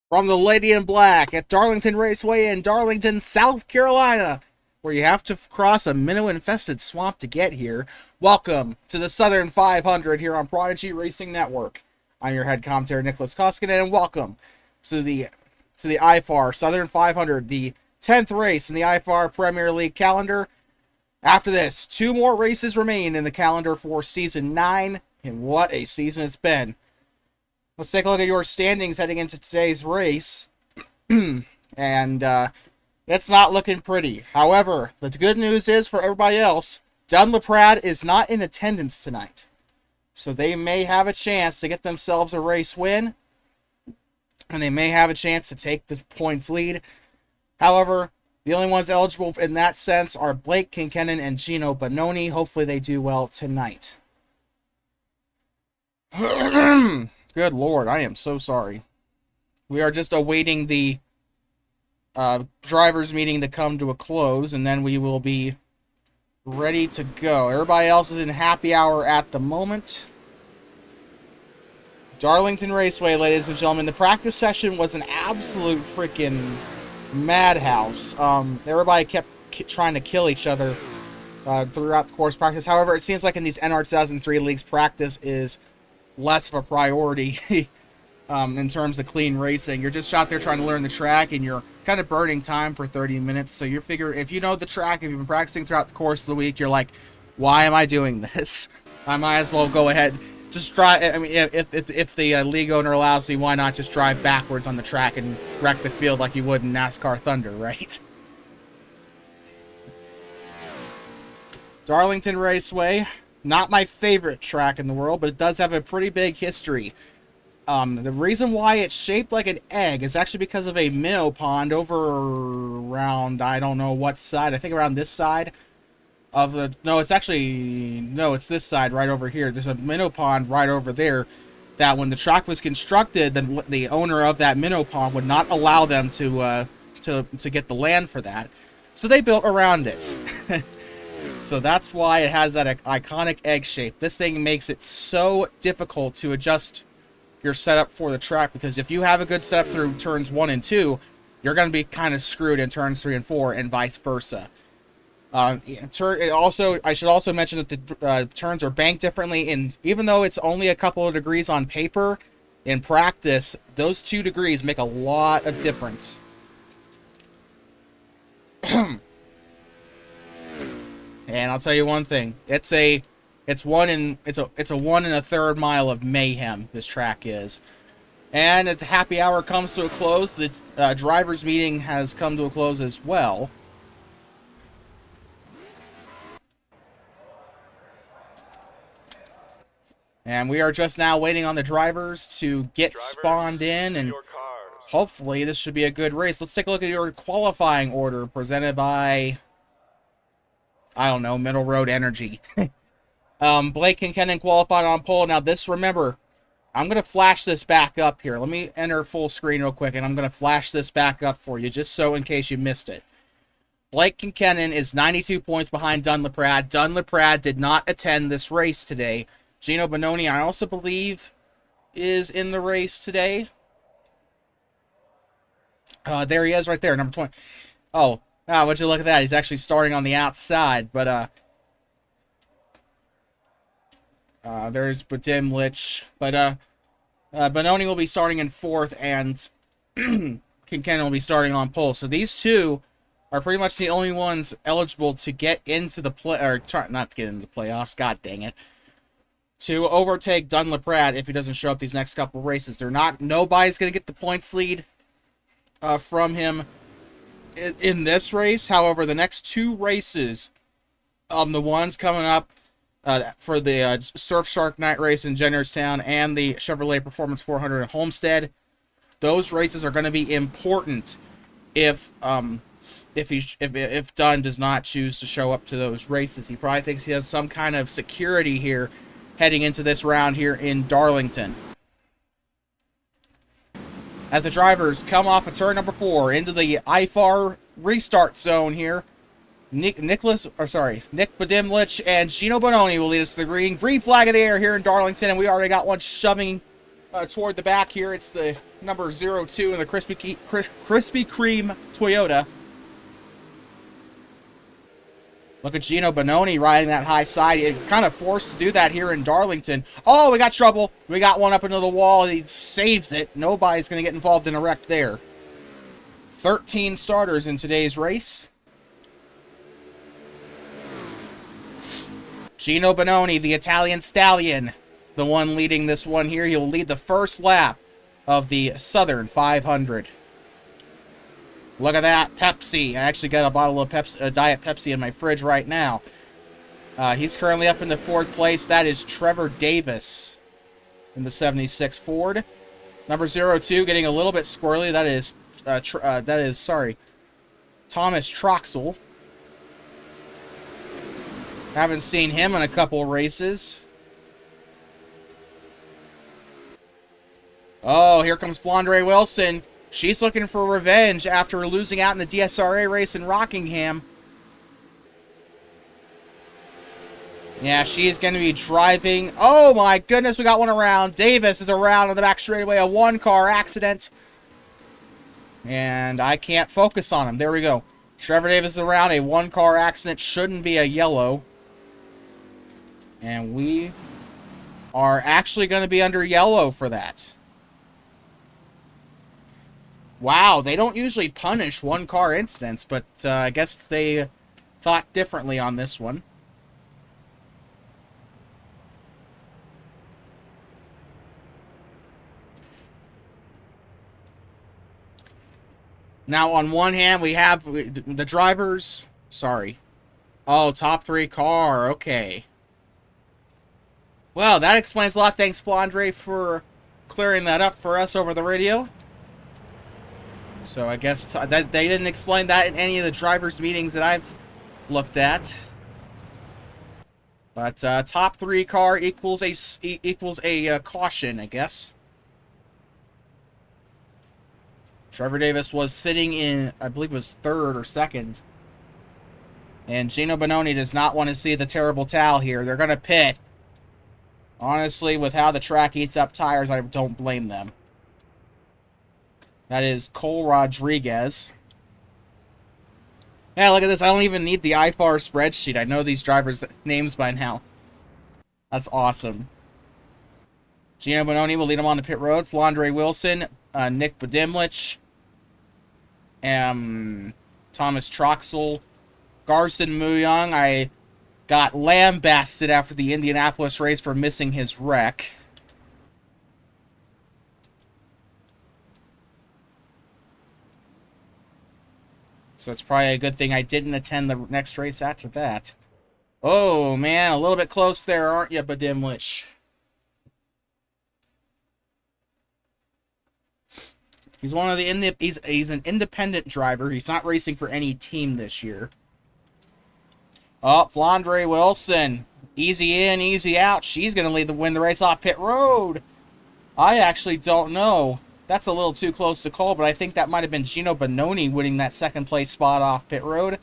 From the Lady in Black at Darlington Raceway in Darlington, South Carolina, where you have to cross a minnow-infested swamp to get here. Welcome to the Southern 500 here on Prodigy Racing Network. I'm your head commentator, Nicholas Koskinen, and welcome to the IFAR Southern 500, the 10th race in the IFAR Premier League calendar. After this, 2 more races remain in the calendar for Season 9, and what a season it's been. Let's take a look at your standings heading into today's race. And it's not looking pretty. However, the good news is for everybody else, Dunlaprad is not in attendance tonight. So they may have a chance to get themselves a race win. And they may have a chance to take the points lead. However, the only ones eligible in that sense are Blake Kinkennon and Gino Bononi. Hopefully they do well tonight. Good Lord, I am so sorry. We are just awaiting the drivers' meeting to come to a close, and then we will be ready to go. Everybody else is in happy hour at the moment. Darlington Raceway, ladies and gentlemen. The practice session was an absolute freaking madhouse. Everybody kept trying to kill each other throughout the course practice. However, it seems like in these NR 2003 leagues, practice is less of a priority in terms of clean racing. You're just out there trying to learn the track, and you're kind of burning time for 30 minutes. So you figure, if you know the track, if you've been practicing throughout the course of the week, you're like, why am I doing this? I might as well go ahead, just drive. I mean, if the league owner allows you, why not just drive backwards on the track and wreck the field like you would in NASCAR Thunder, right? Darlington Raceway, not my favorite track in the world, but it does have a pretty big history. The reason why it's shaped like an egg is actually because of a minnow pond over around, I don't know what side, I think around this side of the, no, it's this side right over here. There's a minnow pond right over there that when the track was constructed, then the owner of that minnow pond would not allow them to get the land for that. So they built around it. So that's why it has that iconic egg shape. This thing makes it so difficult to adjust your setup for the track, because if you have a good setup through turns 1 and 2, you're going to be kind of screwed in turns 3 and 4, and vice versa. I should also mention that the turns are banked differently, and even though it's only a couple of degrees on paper, in practice, those 2 degrees make a lot of difference. And I'll tell you one thing. It's a 1 1/3 mile of mayhem, this track is. And as the happy hour comes to a close, the drivers' meeting has come to a close as well. And we are just now waiting on the drivers to get spawned in, and hopefully this should be a good race. Let's take a look at your qualifying order presented by, I don't know, Middle Road Energy. Blake Kincannon qualified on pole. Now this, remember, I'm going to flash this back up here. Let me enter full screen real quick, and I'm going to flash this back up for you, just so in case you missed it. Blake Kincannon is 92 points behind Dun LaPrade. Dun LaPrade did not attend this race today. Gino Bononi, I also believe, is in the race today. There he is right there, number 20. Oh, would you look at that? He's actually starting on the outside, but there's Budimlich. But Bononi will be starting in 4th, and Kincannon will be starting on pole. So these two are pretty much the only ones eligible to get into the not to get into the playoffs, god dang it, to overtake Dun LaPrade if he doesn't show up these next couple races. Nobody's going to get the points lead from him in this race. However, the next 2 races, the ones coming up for the Surfshark Night Race in Jennerstown and the Chevrolet Performance 400 at Homestead, those races are going to be important if Dunn does not choose to show up to those races. He probably thinks he has some kind of security here heading into this round here in Darlington. As the drivers come off of turn number 4 into the IFAR restart zone here, Nick Budimlich and Gino Bononi will lead us to the green flag of the air here in Darlington, and we already got one shoving toward the back here. It's the number 02 in the Krispy Kreme Toyota. Look at Gino Bononi riding that high side. He's kind of forced to do that here in Darlington. Oh, we got trouble. We got one up into the wall. He saves it. Nobody's going to get involved in a wreck there. 13 starters in today's race. Gino Bononi, the Italian stallion, the one leading this one here. He'll lead the first lap of the Southern 500. Look at that, Pepsi. I actually got a bottle of Diet Pepsi in my fridge right now. He's currently up into 4th place. That is Trevor Davis in the 76 Ford. Number 02 getting a little bit squirrely. That is Thomas Troxel. Haven't seen him in a couple races. Oh, here comes Flandre Wilson. She's looking for revenge after losing out in the DSRA race in Rockingham. Yeah, she's going to be driving. Oh my goodness, we got one around. Davis is around on the back straightaway. A 1-car accident. And I can't focus on him. There we go. Trevor Davis is around. A 1-car accident. Shouldn't be a yellow. And we are actually going to be under yellow for that. Wow, they don't usually punish 1-car incidents, but I guess they thought differently on this one. Now, on one hand, we have the drivers. Sorry. Oh, top 3 car. Okay. Well, that explains a lot. Thanks, Flandre, for clearing that up for us over the radio. So I guess that they didn't explain that in any of the drivers' meetings that I've looked at. But top 3 car equals a caution, I guess. Trevor Davis was sitting in, I believe it was 3rd or 2nd. And Gino Bononi does not want to see the terrible towel here. They're going to pit. Honestly, with how the track eats up tires, I don't blame them. That is Cole Rodriguez. Yeah, look at this. I don't even need the IFAR spreadsheet. I know these drivers' names by now. That's awesome. Gino Bononi will lead him on the pit road. Flandre Wilson, Nick Budimlich, Thomas Troxel, Garson Muyang. got lambasted after the Indianapolis race for missing his wreck. So it's probably a good thing I didn't attend the next race after that. Oh, man, a little bit close there, aren't you, Badimlich? He's one of the he's an independent driver. He's not racing for any team this year. Oh, Flandre Wilson. Easy in, easy out. She's going to win the race off pit road. I actually don't know. That's a little too close to call, but I think that might have been Gino Bononi winning that second place spot off pit road.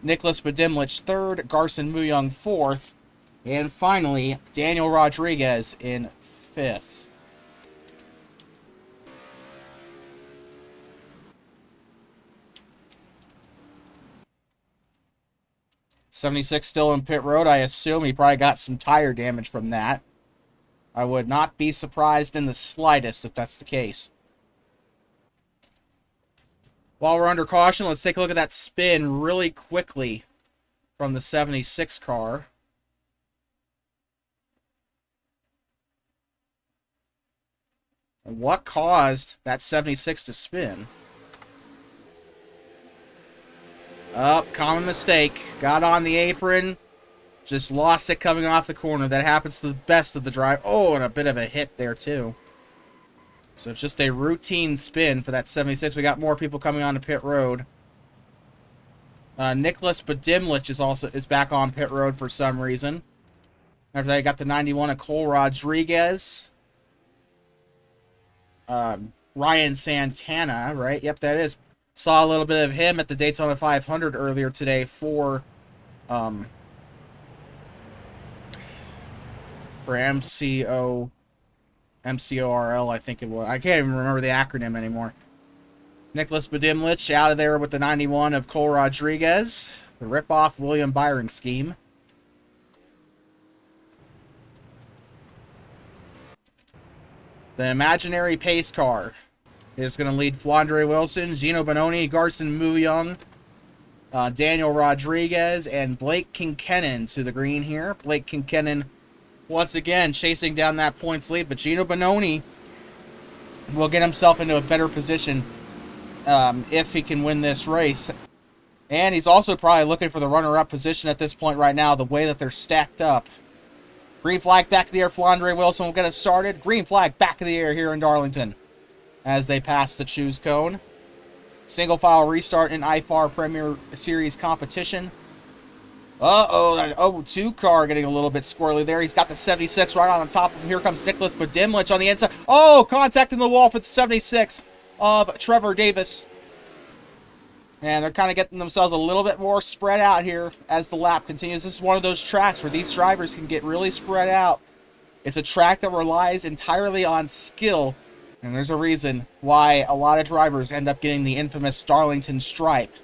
Nicholas Badimlich third, Garson Muyong fourth, and finally Daniel Rodriguez in fifth. '76 still in pit road. I assume he probably got some tire damage from that. I would not be surprised in the slightest if that's the case. While we're under caution, let's take a look at that spin really quickly from the 76 car. And what caused that 76 to spin? Common mistake. Got on the apron. Just lost it coming off the corner. That happens to the best of the drive. Oh, and a bit of a hit there, too. So it's just a routine spin for that 76. We got more people coming onto pit road. Nicholas Badimlich is back on pit road for some reason. After that, I got the 91 of Cole Rodriguez. Ryan Santana, right? Yep, that is. Saw a little bit of him at the Daytona 500 earlier today for MCORL, I think it was. I can't even remember the acronym anymore. Nicholas Badimlich out of there with the 91 of Cole Rodriguez. The rip-off William Byron scheme. The imaginary pace car is going to lead Flandre Wilson, Gino Bononi, Garson Muyong, Daniel Rodriguez, and Blake Kinkennon to the green here. Blake Kinkennon once again chasing down that points lead, but Gino Bononi will get himself into a better position if he can win this race. And he's also probably looking for the runner-up position at this point right now, the way that they're stacked up. Green flag back of the air, Flandre Wilson will get us started. Green flag back of the air here in Darlington as they pass the choose cone. Single file restart in IFAR Premier Series competition. Oh, 2 car getting a little bit squirrely there. He's got the 76 right on top of him. Here comes Nicholas Badimlich on the inside. Oh, contacting the wall for the 76 of Trevor Davis. And they're kind of getting themselves a little bit more spread out here as the lap continues. This is one of those tracks where these drivers can get really spread out. It's a track that relies entirely on skill. And there's a reason why a lot of drivers end up getting the infamous Darlington stripe.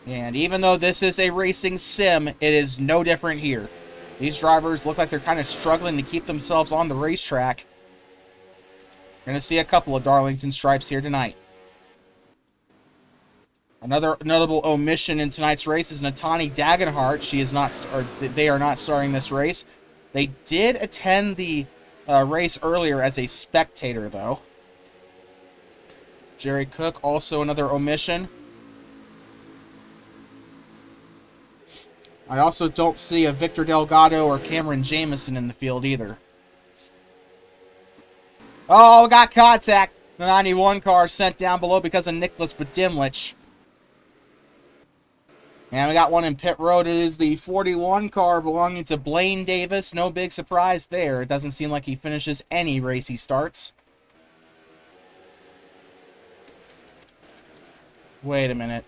And even though this is a racing sim, it is no different here. These drivers look like they're kind of struggling to keep themselves on the racetrack. We're going to see a couple of Darlington stripes here tonight. Another notable omission in tonight's race is Natani Dagenhart. They are not starting this race. They did attend the race earlier as a spectator, though. Jerry Cook, also another omission. I also don't see a Victor Delgado or Cameron Jamison in the field either. Oh, got contact. The 91 car sent down below because of Nicholas Badimlich. And we got one in pit road. It is the 41 car belonging to Blaine Davis. No big surprise there. It doesn't seem like he finishes any race he starts. Wait a minute.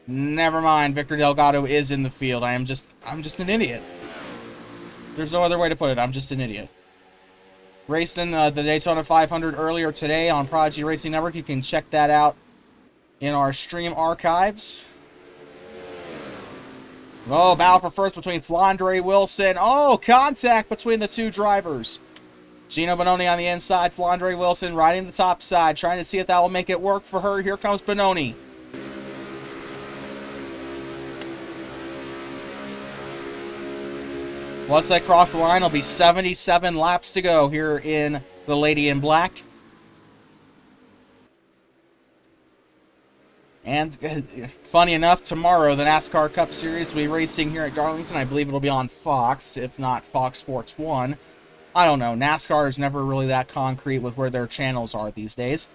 Never mind. Victor Delgado is in the field. I'm just an idiot. There's no other way to put it. I'm just an idiot. Raced in the Daytona 500 earlier today on Prodigy Racing Network. You can check that out in our stream archives. Oh, battle for first between Flandre Wilson. Oh, contact between the two drivers. Gino Bononi on the inside. Flandre Wilson riding the top side, trying to see if that will make it work for her. Here comes Bononi. Once they cross the line, it'll be 77 laps to go here in the Lady in Black. And funny enough, tomorrow the NASCAR Cup Series will be racing here at Darlington. I believe it'll be on Fox, if not Fox Sports 1. I don't know. NASCAR is never really that concrete with where their channels are these days.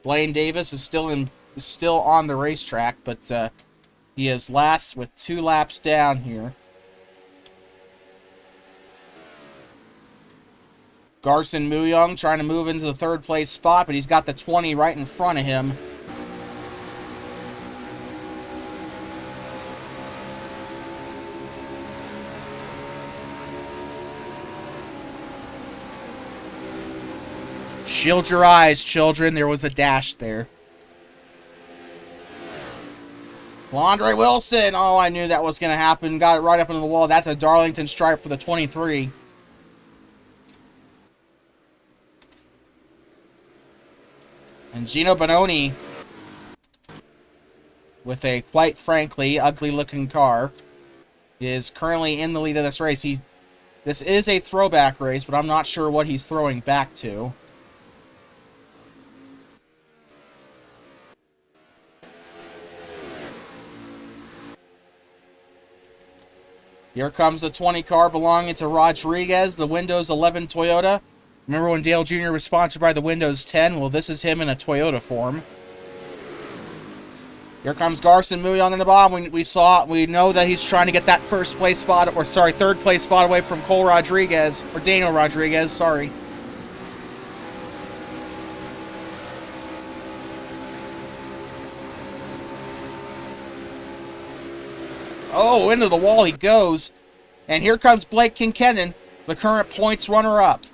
Blaine Davis is still on the racetrack, but he is last with 2 laps down here. Garson Muyong trying to move into the 3rd place spot, but he's got the 20 right in front of him. Shield your eyes, children. There was a dash there. Well, Andre Wilson. Oh, I knew that was going to happen. Got it right up into the wall. That's a Darlington stripe for the 23. And Gino Bononi, with a, quite frankly, ugly-looking car, is currently in the lead of this race. This is a throwback race, but I'm not sure what he's throwing back to. Here comes the 20 car belonging to Rodriguez, the Windows 11 Toyota. Remember when Dale Jr. was sponsored by the Windows 10? Well, this is him in a Toyota form. Here comes Garson Muyong in the bottom. We know that he's trying to get that 3rd place spot away from Cole Rodriguez, or Daniel Rodriguez, sorry. Oh, into the wall he goes. And here comes Blake Kincannon, the current points runner-up.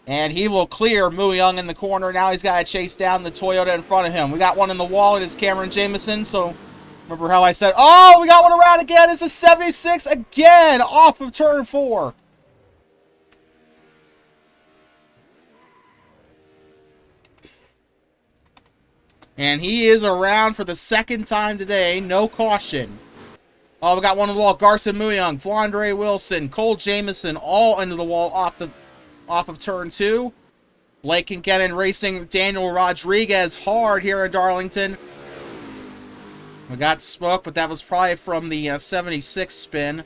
And he will clear Muyong in the corner. Now he's got to chase down the Toyota in front of him. We got one in the wall. It is Cameron Jamison. So remember how I said, oh, we got one around again. It's a 76 again off of turn 4. And he is around for the 2nd time today. No caution. Oh, we got one on the wall. Garson Muyong, Flandre Wilson, Cole Jamison, all into the wall off of turn 2. Blake Kincannon racing Daniel Rodriguez hard here at Darlington. We got smoke, but that was probably from the 76 spin.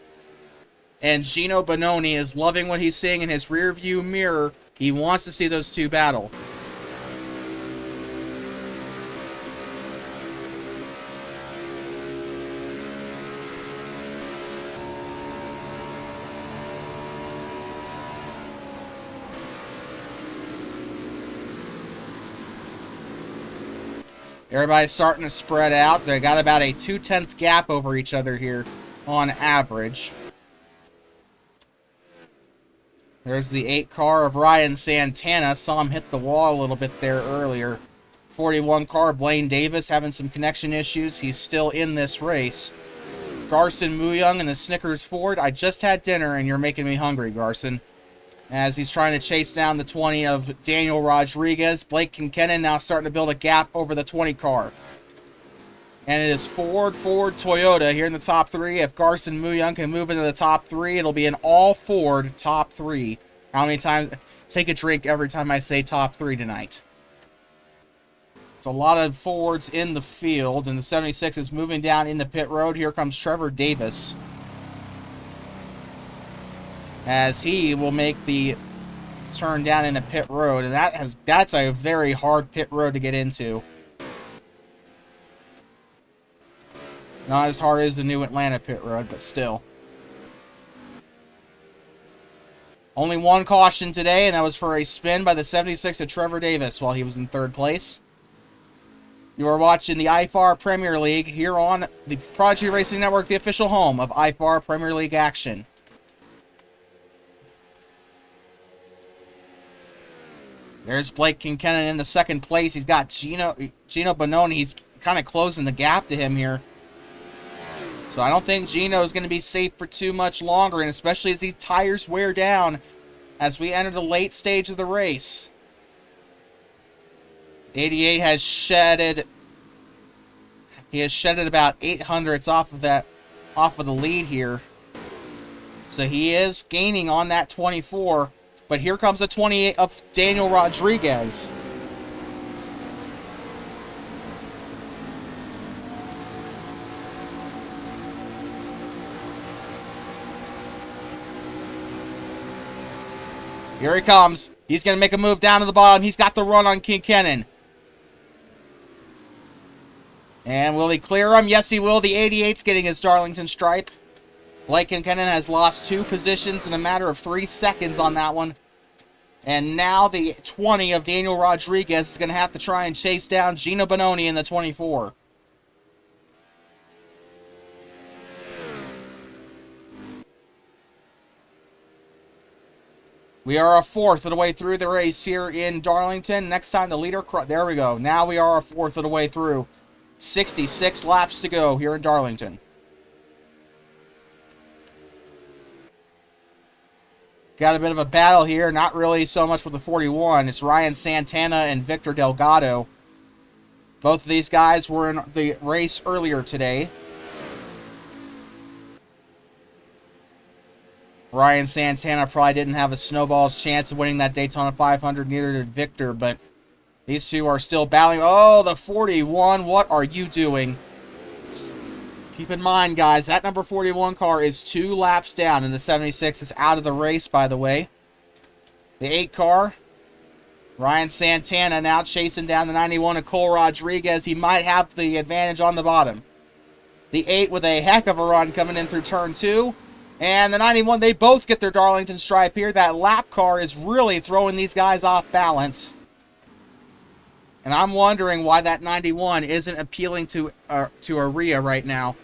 And Gino Bononi is loving what he's seeing in his rearview mirror. He wants to see those 2 battle. Everybody's starting to spread out. They got about a 0.2 gap over each other here on average. There's the 8 car of Ryan Santana. Saw him hit the wall a little bit there earlier. 41 car, Blaine Davis, having some connection issues. He's still in this race. Garson Muyong in the Snickers Ford. I just had dinner and you're making me hungry, Garson. As he's trying to chase down the 20 of Daniel Rodriguez. Blake Kincannon now starting to build a gap over the 20 car. And it is Ford, Toyota here in the top 3. If Garson Muyong can move into the top 3, it'll be an all-Ford top 3. How many times? Take a drink every time I say top 3 tonight. It's a lot of Fords in the field, and the 76 is moving down in the pit road. Here comes Trevor Davis, as he will make the turn down into pit road, and that's a very hard pit road to get into. Not as hard as the new Atlanta pit road, but still. Only 1 caution today, and that was for a spin by the 76 of Trevor Davis while he was in 3rd place. You are watching the IFAR Premier League here on the Prodigy Racing Network, the official home of IFAR Premier League action. There's Blake Kincannon in the 2nd place. He's got Gino Bononi. He's kind of closing the gap to him here. So I don't think Gino is going to be safe for too much longer, and especially as these tires wear down as we enter the late stage of the race. 88 has shedded He has shedded about 800ths off of the lead here. So he is gaining on that 24. But here comes the 28 of Daniel Rodriguez. Here he comes. He's going to make a move down to the bottom. He's got the run on Kincannon. And will he clear him? Yes, he will. The 88's getting his Darlington stripe. Blake Kincannon has lost 2 positions in a matter of 3 seconds on that one. And now the 20 of Daniel Rodriguez is going to have to try and chase down Gino Bononi in the 24. We are a fourth of the way through the race here in Darlington. Next time the leader... There we go. Now we are a fourth of the way through. 66 laps to go here in Darlington. Got a bit of a battle here. Not really so much with the 41. It's Ryan Santana and Victor Delgado. Both of these guys were in the race earlier today. Ryan Santana probably didn't have a snowball's chance of winning that Daytona 500. Neither did Victor, but these two are still battling. Oh, the 41. What are you doing? Keep in mind, guys, that number 41 car is 2 laps down, and the 76 is out of the race, by the way. The 8 car, Ryan Santana now chasing down the 91 of Cole Rodriguez. He might have the advantage on the bottom. The 8 with a heck of a run coming in through turn 2. And the 91, they both get their Darlington stripe here. That lap car is really throwing these guys off balance. And I'm wondering why that 91 isn't appealing to Aria right now.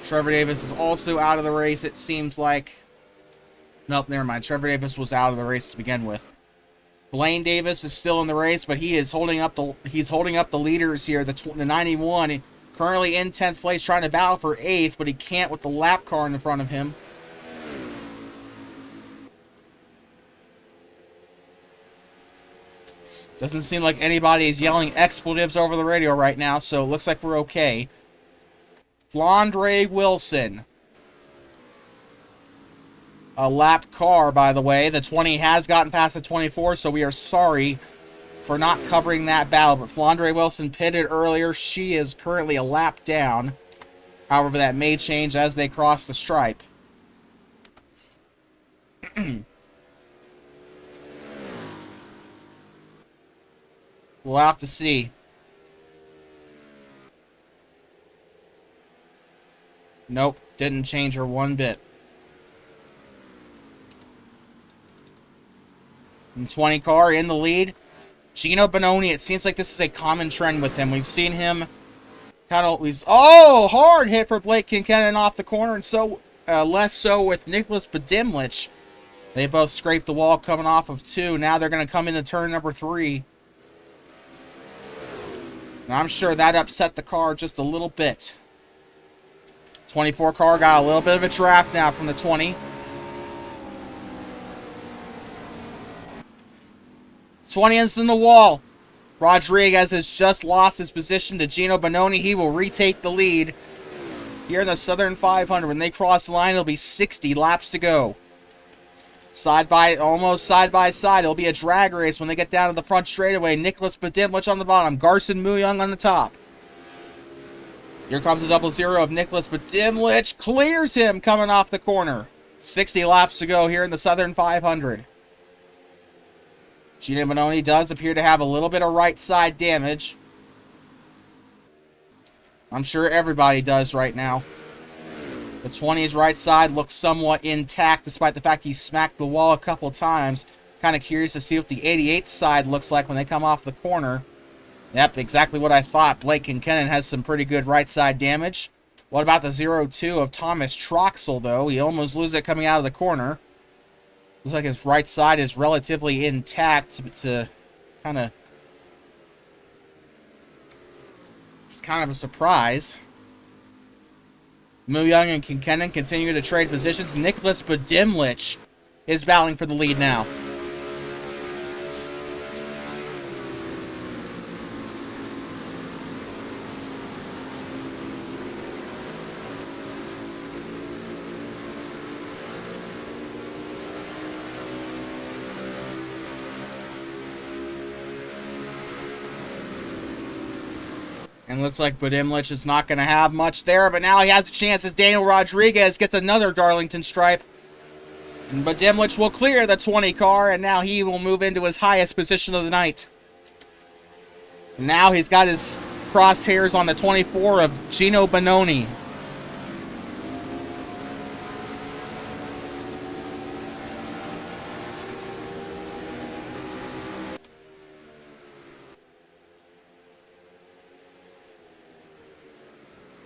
Trevor Davis is also out of the race, it seems like. Nope, never mind. Trevor Davis was out of the race to begin with. Blaine Davis is still in the race, but he is holding up the leaders here. The 91 currently in 10th place, trying to battle for 8th, but he can't with the lap car in the front of him. Doesn't seem like anybody is yelling expletives over the radio right now, so it looks like we're okay. Flandre Wilson. A lap car, by the way. The 20 has gotten past the 24, so we are sorry for not covering that battle. But Flandre Wilson pitted earlier. She is currently a lap down. However, that may change as they cross the stripe. We'll have to see. Nope, didn't change her one bit. And 20 car in the lead. Gino Bononi, it seems like this is a common trend with him. We've seen him kind of... Oh, hard hit for Blake Kincannon off the corner, and so less so with Nicholas Badimlich. They both scraped the wall coming off of 2. Now they're going to come into turn number 3. And I'm sure that upset the car just a little bit. 24 car got a little bit of a draft now from the 20. 20 is in the wall. Rodriguez has just lost his position to Gino Bononi. He will retake the lead here in the Southern 500. When they cross the line, it'll be 60 laps to go. Almost side by side. It'll be a drag race when they get down to the front straightaway. Nicholas Badimlich on the bottom. Garson Muyong on the top. Here comes the 00 of Nicholas Badimlich. Clears him coming off the corner. 60 laps to go here in the Southern 500. Gino Bononi does appear to have a little bit of right side damage. I'm sure everybody does right now. The 20's right side looks somewhat intact despite the fact he smacked the wall a couple times. Kind of curious to see what the 88 side looks like when they come off the corner. Yep, exactly what I thought. Blake Kincannon has some pretty good right side damage. What about the 02 of Thomas Troxel, though? He almost loses it coming out of the corner. Looks like his right side is relatively intact to kind of... It's kind of a surprise. Muyong and Kincannon continue to trade positions. Nicholas Badimlich is battling for the lead now. And looks like Budimlich is not going to have much there, but now he has a chance as Daniel Rodriguez gets another Darlington stripe. And Budimlich will clear the 20 car, and now he will move into his highest position of the night. And now he's got his crosshairs on the 24 of Gino Bononi.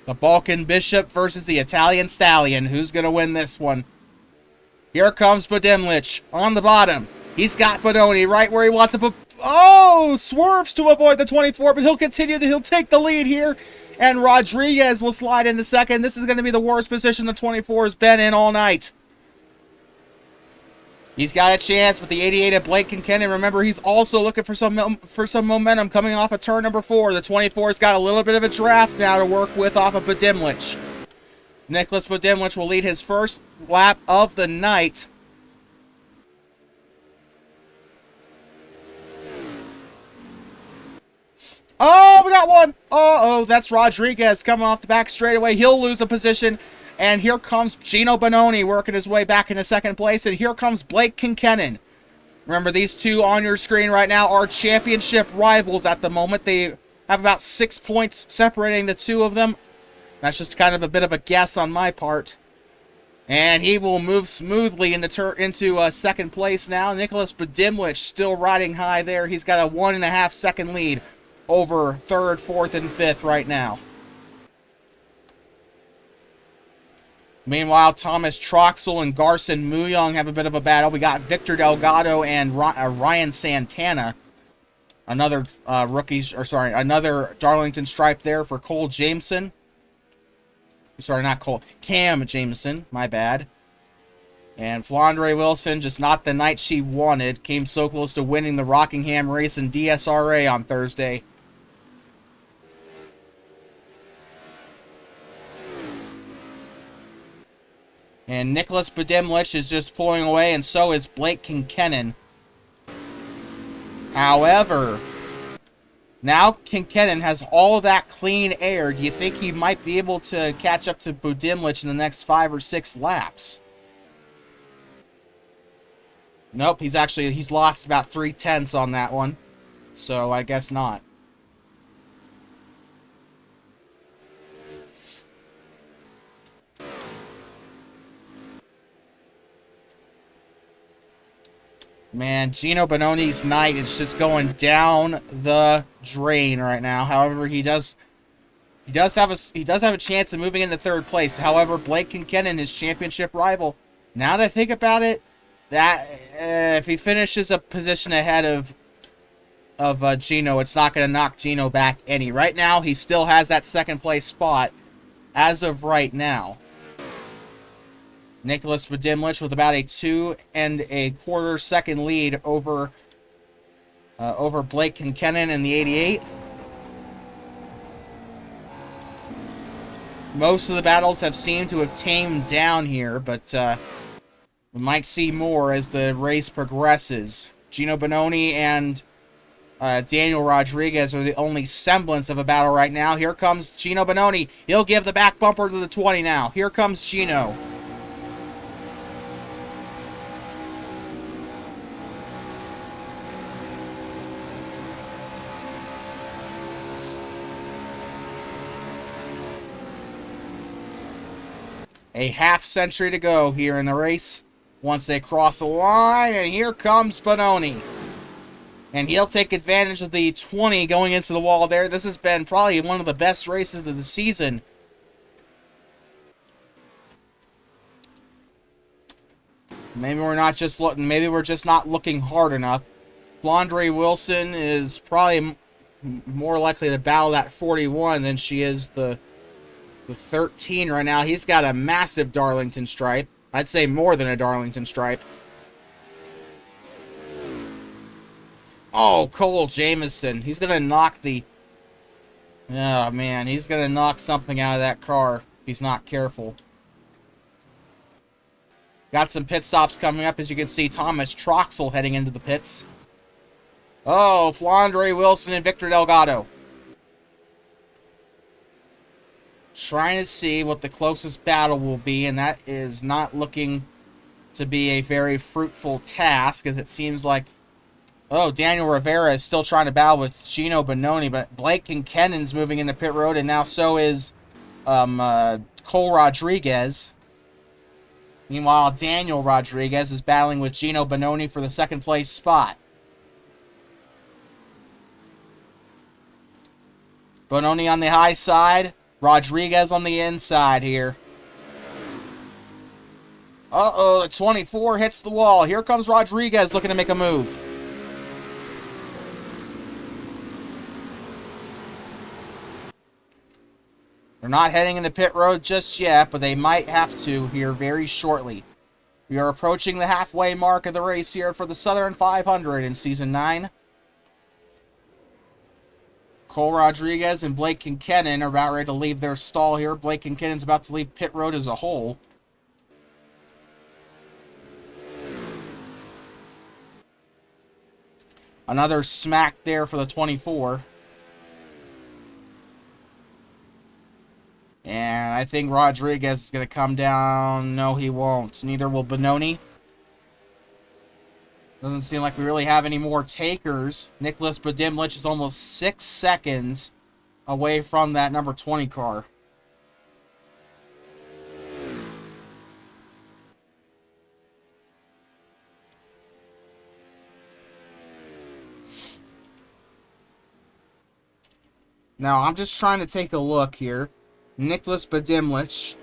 The Balkan Bishop versus the Italian Stallion. Who's going to win this one? Here comes Budimlich on the bottom. He's got Bononi right where he wants to put. Oh, swerves to avoid the 24, but he'll take the lead here. And Rodriguez will slide into second. This is going to be the worst position the 24 has been in all night. He's got a chance with the 88 of Blake Kincannon. Remember, he's also looking for some momentum coming off of turn number 4. The 24's got a little bit of a draft now to work with off of Budimlich. Nicholas Budimlich will lead his first lap of the night. Oh, we got one. Uh-oh, that's Rodriguez coming off the back straightaway. He'll lose a position. And here comes Gino Bononi working his way back into second place. And here comes Blake Kincannon. Remember, these two on your screen right now are championship rivals at the moment. They have about 6 points separating the two of them. That's just kind of a bit of a guess on my part. And he will move smoothly into second place now. Nicholas Budimlich still riding high there. He's got a 1.5 second lead over third, fourth, and fifth right now. Meanwhile, Thomas Troxel and Garson Muyong have a bit of a battle. We got Victor Delgado and Ryan Santana. Another another Darlington stripe there for Cole Jameson. Sorry, not Cole. Cam Jameson, my bad. And Flandre Wilson, just not the night she wanted. Came so close to winning the Rockingham race in DSRA on Thursday. And Nicholas Budimlich is just pulling away, and so is Blake Kincannon. However, now Kincannon has all of that clean air. Do you think he might be able to catch up to Budimlich in the next 5 or 6 laps? Nope, he's lost about 3/10 on that one. So I guess not. Man, Gino Bononi's night is just going down the drain right now. However, he does have a chance of moving into third place. However, Blake Kincannon, his championship rival, now that I think about it, that if he finishes a position ahead of Gino, it's not going to knock Gino back any. Right now, he still has that second place spot as of right now. Nicholas Budimlich with about a 2 1/4 second lead over Blake Kincannon in the 88. Most of the battles have seemed to have tamed down here, but we might see more as the race progresses. Gino Bononi and Daniel Rodriguez are the only semblance of a battle right now. Here comes Gino Bononi. He'll give the back bumper to the 20 now. Here comes Gino. A half century to go here in the race. Once they cross the line, and here comes Bononi. And he'll take advantage of the 20 going into the wall there. This has been probably one of the best races of the season. Maybe we're just not looking hard enough. Flandre Wilson is probably more likely to battle that 41 than she is the 13 right now. He's got a massive Darlington stripe. I'd say more than a Darlington stripe. Oh, Cole Jameson. He's going to knock the... Oh, man. He's going to knock something out of that car if he's not careful. Got some pit stops coming up. As you can see, Thomas Troxel heading into the pits. Oh, Flandre Wilson and Victor Delgado. Trying to see what the closest battle will be, and that is not looking to be a very fruitful task, as it seems like, oh, Daniel Rivera is still trying to battle with Gino Bononi, but Blake Kinkennen's moving into pit road, and now so is Cole Rodriguez. Meanwhile, Daniel Rodriguez is battling with Gino Bononi for the second place spot. Bononi on the high side, Rodriguez on the inside here. Uh-oh, the 24 hits the wall. Here comes Rodriguez looking to make a move. They're not heading into pit road just yet, but they might have to here very shortly. We are approaching the halfway mark of the race here for the Southern 500 in Season 9. Cole Rodriguez and Blake Kinkennen are about ready to leave their stall here. Blake Kinkennen's about to leave pit road as a whole. Another smack there for the 24. And I think Rodriguez is going to come down. No, he won't. Neither will Bononi. Doesn't seem like we really have any more takers. Nicholas Budimlich is almost 6 seconds away from that number 20 car. Now, I'm just trying to take a look here. Nicholas Budimlich.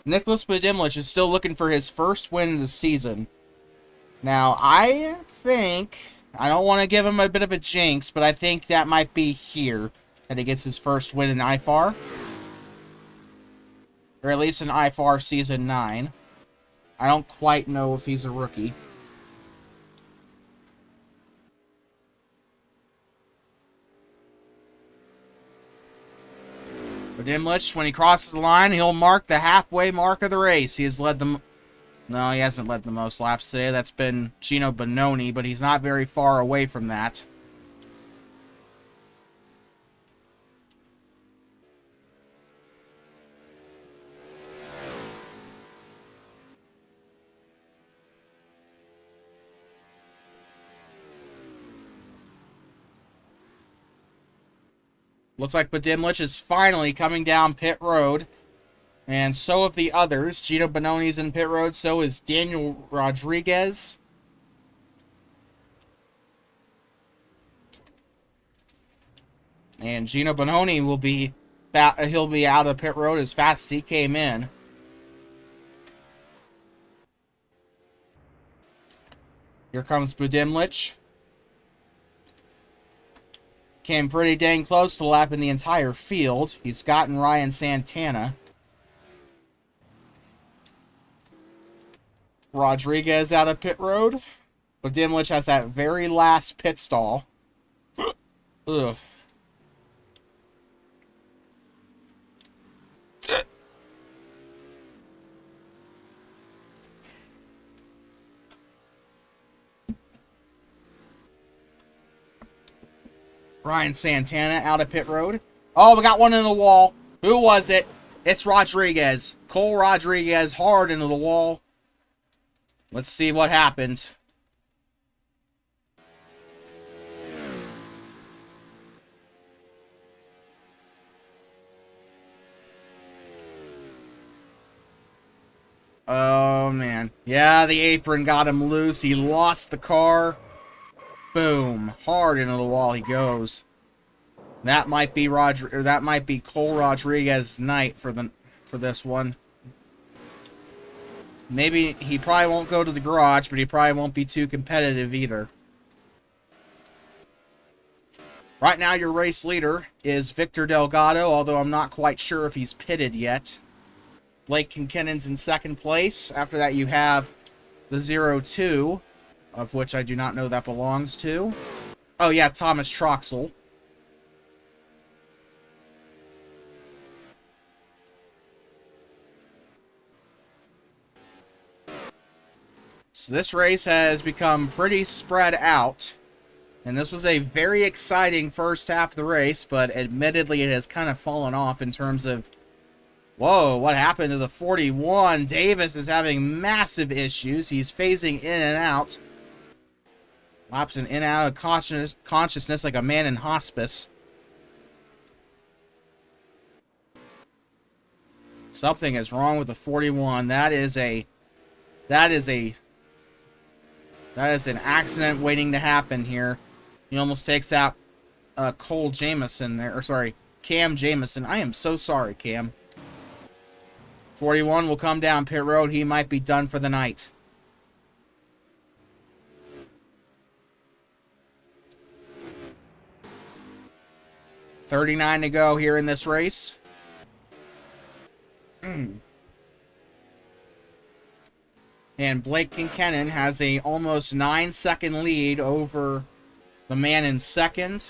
Nicholas Budimlich is still looking for his first win of the season. Now, I think, I don't want to give him a bit of a jinx, but I think that might be here that he gets his first win in IFAR. Or at least in IFAR Season 9. I don't quite know if he's a rookie. Budimlich, when he crosses the line, he'll mark the halfway mark of the race. He has led the... No, he hasn't led the most laps today. That's been Gino Bononi, but he's not very far away from that. Looks like Budimlich is finally coming down pit road. And so have the others. Gino Bononi's in pit road. So is Daniel Rodriguez. And Gino Bononi will be... He'll be out of pit road as fast as he came in. Here comes Budimlich. Came pretty dang close to lapping the entire field. He's gotten Ryan Santana. Rodriguez out of pit road. Budimlich has that very last pit stall. Ugh. Ryan Santana out of pit road. Oh, we got one in the wall. Who was it? It's Rodriguez. Cole Rodriguez hard into the wall. Let's see what happened. Oh, man. Yeah, the apron got him loose. He lost the car. Boom. Hard into the wall he goes. That might be Cole Rodriguez's night for this one. Maybe he probably won't go to the garage, but he probably won't be too competitive either. Right now, your race leader is Victor Delgado, although I'm not quite sure if he's pitted yet. Blake Kinkennen's in second place. After that, you have the 02, of which I do not know that belongs to. Oh, yeah, Thomas Troxel. So this race has become pretty spread out. And this was a very exciting first half of the race, but admittedly it has kind of fallen off in terms of, whoa, what happened to the 41? Davis is having massive issues. He's phasing in and out. Lapsing in and out of consciousness like a man in hospice. Something is wrong with the 41. That is an accident waiting to happen here. He almost takes out Cole Jamison there, or sorry, Cam Jamison. I am so sorry, Cam. 41 will come down pit road. He might be done for the night. $39 to go here in this race. And Blake Kincannon has a almost 9-second lead over the man in second.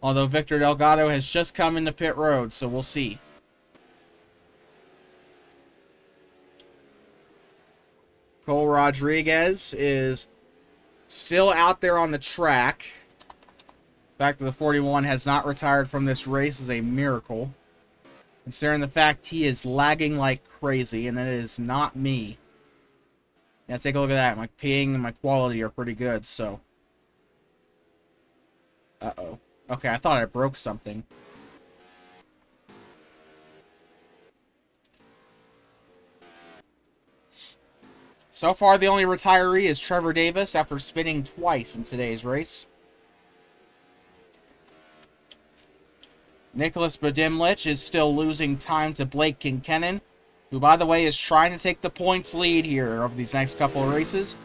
Although Victor Delgado has just come into pit road, so we'll see. Cole Rodriguez is still out there on the track. The fact that the 41 has not retired from this race is a miracle, considering the fact he is lagging like crazy, and that is not me. Yeah, take a look at that. My ping and my quality are pretty good, so. Uh-oh. Okay, I thought I broke something. So far, the only retiree is Trevor Davis after spinning twice in today's race. Nicholas Budimlich is still losing time to Blake Kincannon, who, by the way, is trying to take the points lead here over these next couple of races.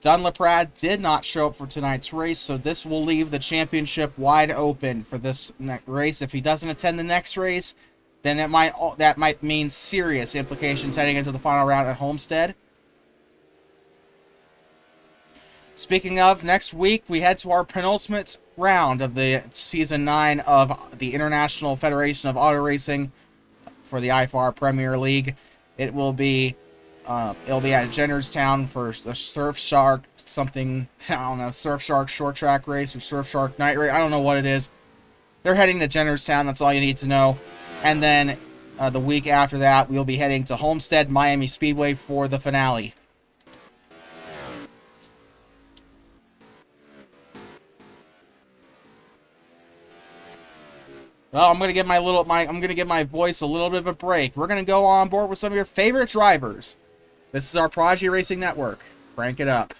Dunlaprad did not show up for tonight's race, so this will leave the championship wide open for this next race. If he doesn't attend the next race, then that might mean serious implications heading into the final round at Homestead. Speaking of, next week we head to our penultimate round of the Season 9 of the International Federation of Auto Racing for the IFAR Premier League. It'll be at Jennerstown for the Surfshark something, I don't know, Surfshark short track race or Surfshark night race. I don't know what it is. They're heading to Jennerstown. That's all you need to know. And then the week after that, we'll be heading to Homestead Miami Speedway for the finale. Well, I'm gonna give my voice a little bit of a break. We're gonna go on board with some of your favorite drivers. This is our Prodigy Racing Network. Crank it up.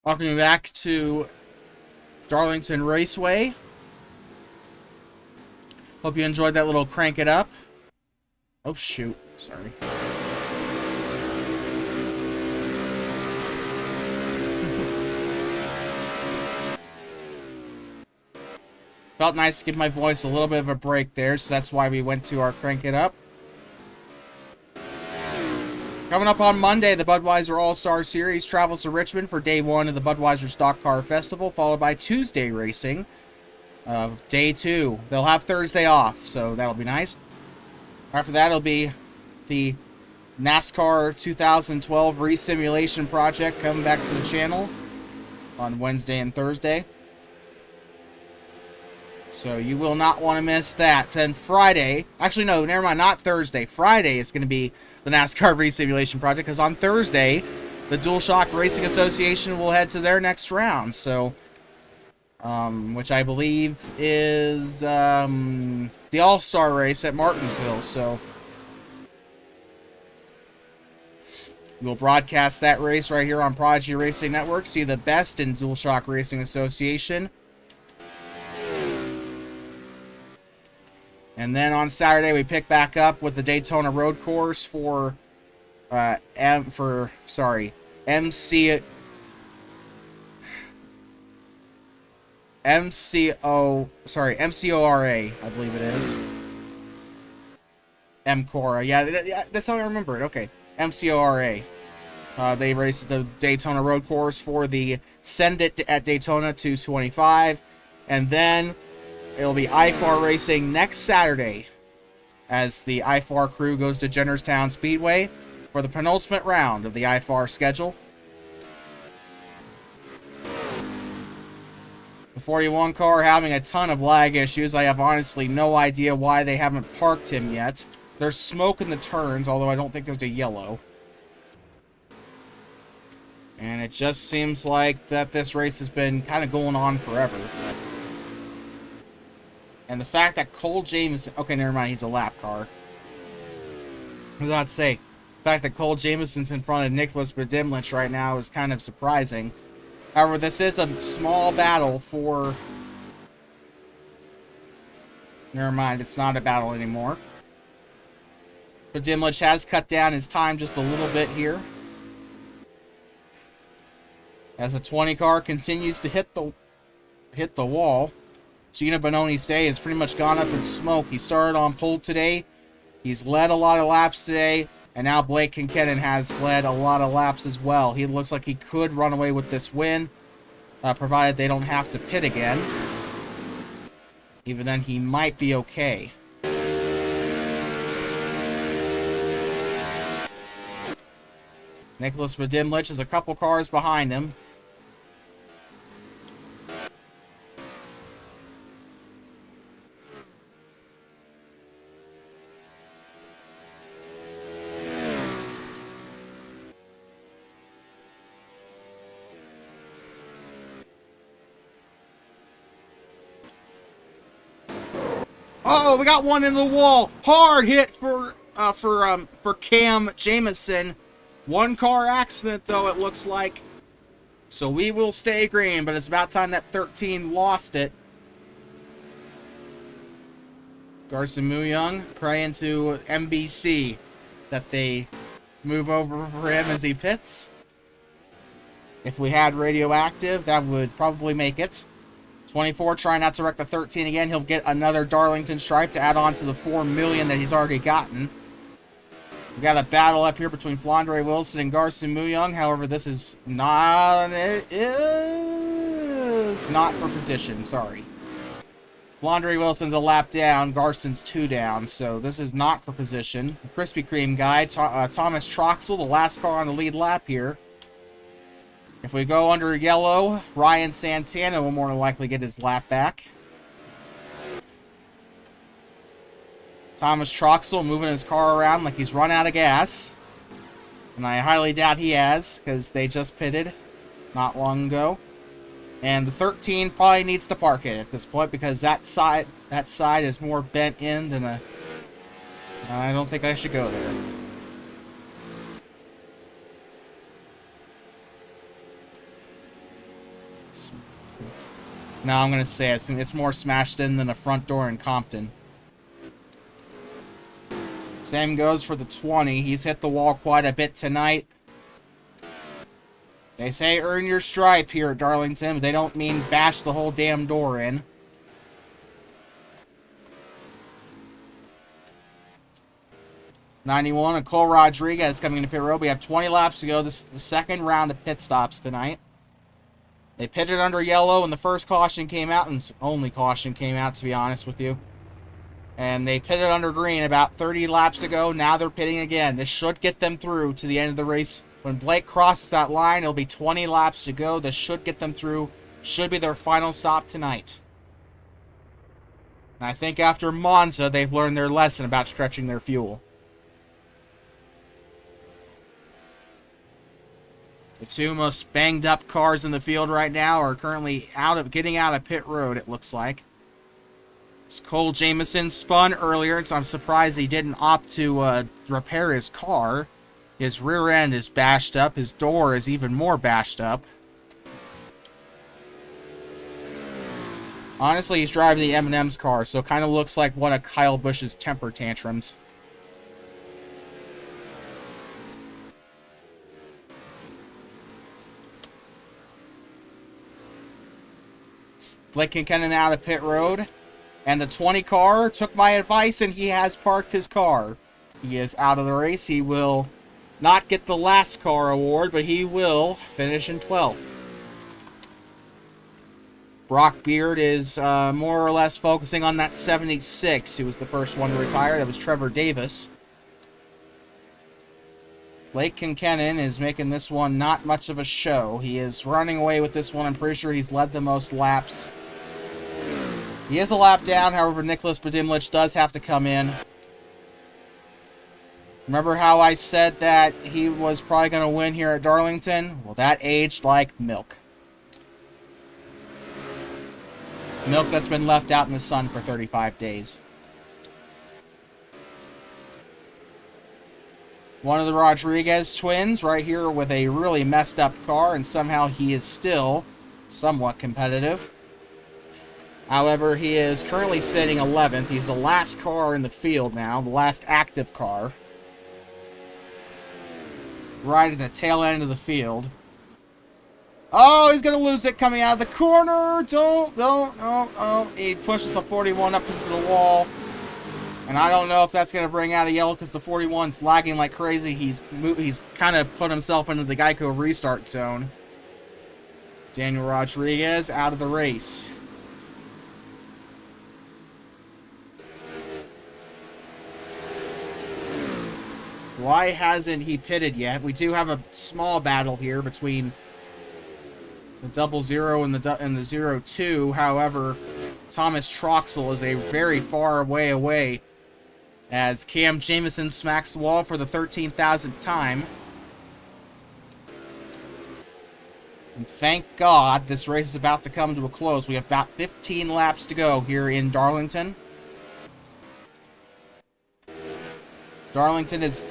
Welcome back to Darlington Raceway. Hope you enjoyed that little crank it up. Oh, shoot. Sorry. Felt nice to give my voice a little bit of a break there, so that's why we went to our crank it up. Coming up on Monday, the Budweiser All-Star Series travels to Richmond for day 1 of the Budweiser Stock Car Festival, followed by Tuesday racing of day 2. They'll have Thursday off, so that'll be nice. After that, it'll be the NASCAR 2012 Resimulation Project coming back to the channel on Wednesday and Thursday. So you will not want to miss that. Then Friday, actually no, never mind, not Thursday. Friday is going to be the NASCAR Resimulation Project, because on Thursday, the DualShock Racing Association will head to their next round. So, which I believe is the All-Star race at Martinsville. So we'll broadcast that race right here on Prodigy Racing Network. See the best in DualShock Racing Association. And then on Saturday, we pick back up with the Daytona Road Course for MCORA, I believe it is. MCORA, yeah, that's how I remember it. Okay, MCORA. They race at the Daytona Road Course for the Send It at Daytona 225, and then it'll be IFAR racing next Saturday as the IFAR crew goes to Jennerstown Speedway for the penultimate round of the IFAR schedule. The 41 car having a ton of lag issues. I have honestly no idea why they haven't parked him yet. There's smoke in the turns, although I don't think there's a yellow. And it just seems like that this race has been kind of going on forever. And the fact that Cole Jameson... Okay, never mind. He's a lap car. I was about to say, the fact that Cole Jameson's in front of Nicholas Bedimlich right now is kind of surprising. However, this is a small battle for... Never mind. It's not a battle anymore. Bedimlich has cut down his time just a little bit here. As the 20 car continues to hit the wall. Gina Bononi's day has pretty much gone up in smoke. He started on pole today. He's led a lot of laps today. And now Blake Kincannon has led a lot of laps as well. He looks like he could run away with this win, provided they don't have to pit again. Even then, he might be okay. Nicholas Bedimlich is a couple cars behind him. Oh, we got one in the wall. Hard hit for Cam Jamison. One car accident, though, it looks like. So we will stay green, but it's about time that 13 lost it. Garson Muyang praying to NBC that they move over for him as he pits. If we had Radioactive, that would probably make it. 24 trying not to wreck the 13 again. He'll get another Darlington stripe to add on to the 4 million that he's already gotten. We got a battle up here between Flandre Wilson and Garson Muyang. However, this is not... It is not for position. Sorry. Flandre Wilson's a lap down. Garson's 2 down. So this is not for position. The Krispy Kreme guy, Thomas Troxel, the last car on the lead lap here. If we go under yellow, Ryan Santana will more than likely get his lap back. Thomas Troxel moving his car around like he's run out of gas. And I highly doubt he has, because they just pitted not long ago. And the 13 probably needs to park it at this point, because that side is more bent in than a... I don't think I should go there. No, I'm going to say it's more smashed in than a front door in Compton. Same goes for the 20. He's hit the wall quite a bit tonight. They say earn your stripe here at Darlington, but they don't mean bash the whole damn door in. '91, Cole Rodriguez coming into pit road. We have 20 laps to go. This is the second round of pit stops tonight. They pitted under yellow when the first caution came out, and only caution came out, to be honest with you. And they pitted under green about 30 laps ago. Now they're pitting again. This should get them through to the end of the race. When Blake crosses that line, it'll be 20 laps to go. This should get them through. Should be their final stop tonight. And I think after Monza, they've learned their lesson about stretching their fuel. The two most banged up cars in the field right now are currently getting out of pit road, it looks like. Cole Jameson spun earlier, so I'm surprised he didn't opt to repair his car. His rear end is bashed up. His door is even more bashed up. Honestly, he's driving the M&M's car, so it kind of looks like one of Kyle Busch's temper tantrums. Blake Kincaid out of pit road. And the 20 car took my advice and he has parked his car. He is out of the race. He will not get the last car award, but he will finish in 12th. Brock Beard is more or less focusing on that 76, who was the first one to retire. That was Trevor Davis. Blake Kincaid is making this one not much of a show. He is running away with this one. I'm pretty sure he's led the most laps. He is a lap down, however, Nicholas Badimlich does have to come in. Remember how I said that he was probably going to win here at Darlington? Well, that aged like milk. Milk that's been left out in the sun for 35 days. One of the Rodriguez twins right here with a really messed up car, and somehow he is still somewhat competitive. However, he is currently sitting 11th. He's the last car in the field now, the last active car. Right at the tail end of the field. Oh, he's going to lose it coming out of the corner. Oh. He pushes the 41 up into the wall. And I don't know if that's going to bring out a yellow because the 41's lagging like crazy. He's kind of put himself into the Geico restart zone. Daniel Rodriguez out of the race. Why hasn't he pitted yet? We do have a small battle here between the 00 and the 02. However, Thomas Troxel is a very far way away as Cam Jameson smacks the wall for the 13,000th time. And thank God this race is about to come to a close. We have about 15 laps to go here in Darlington. Darlington is...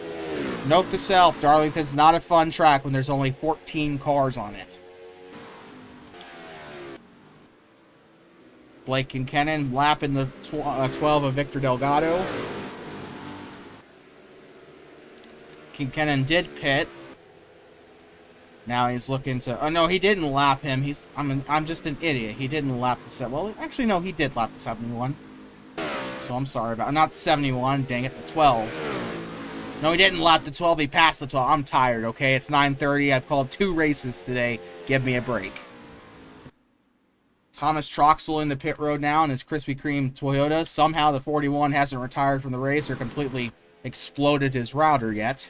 Note to self, Darlington's not a fun track when there's only 14 cars on it. Blake Kincaid lapping the 12 of Victor Delgado. Kincaid did pit. Now he's looking to... Oh, no, he didn't lap him. I'm just an idiot. He didn't lap the 7... Well, actually, no, he did lap the 71. So I'm sorry about... Not the 71, dang it, the 12. No, he didn't lap the 12. He passed the 12. I'm tired, okay? It's 9:30. I've called 2 races today. Give me a break. Thomas Troxel in the pit road now in his Krispy Kreme Toyota. Somehow the 41 hasn't retired from the race or completely exploded his router yet.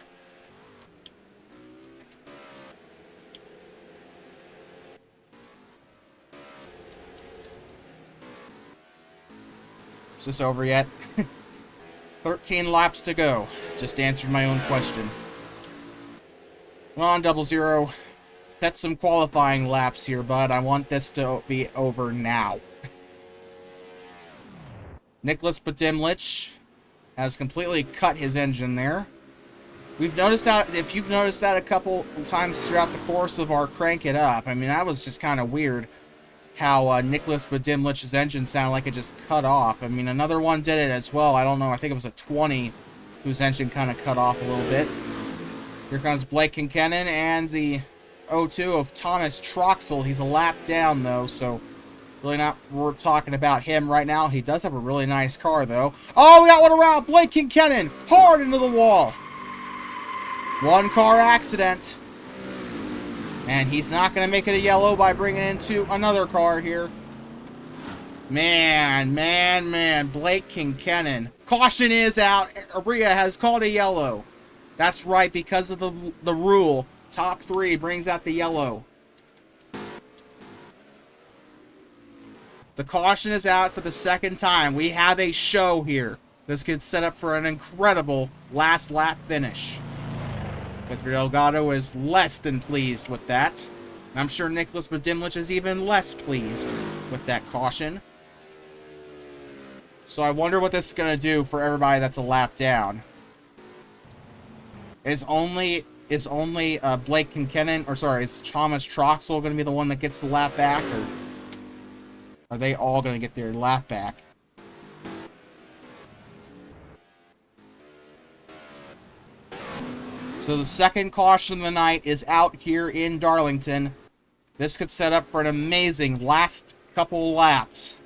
Is this over yet? 13 laps to go. Just answered my own question. Come on, 00. Set some qualifying laps here, bud. I want this to be over now. Nicholas Badimlich has completely cut his engine there. We've noticed that, if you've noticed that a couple times throughout the course of our Crank It Up, I mean, that was just kind of weird how Nicholas Badimlich's engine sounded like it just cut off. I mean, another one did it as well. I don't know. I think it was a 20 whose engine kind of cut off a little bit. Here comes Blake Kincannon and the 02 of Thomas Troxel. He's a lap down, though, so really not worth talking about him right now. He does have a really nice car, though. Oh, we got one around. Blake Kincannon hard into the wall. One car accident. And he's not going to make it a yellow by bringing into another car here. Man. Blake Kincannon. Caution is out. Aria has called a yellow. That's right, because of the rule. Top 3 brings out the yellow. The caution is out for the second time. We have a show here. This gets set up for an incredible last lap finish. Victor Delgado is less than pleased with that. And I'm sure Nicholas Budimlich is even less pleased with that caution. So I wonder what this is going to do for everybody that's a lap down. Is only Blake Kincannon, or sorry, is Thomas Troxel going to be the one that gets the lap back, or are they all going to get their lap back? So the second caution of the night is out here in Darlington. This could set up for an amazing last couple laps.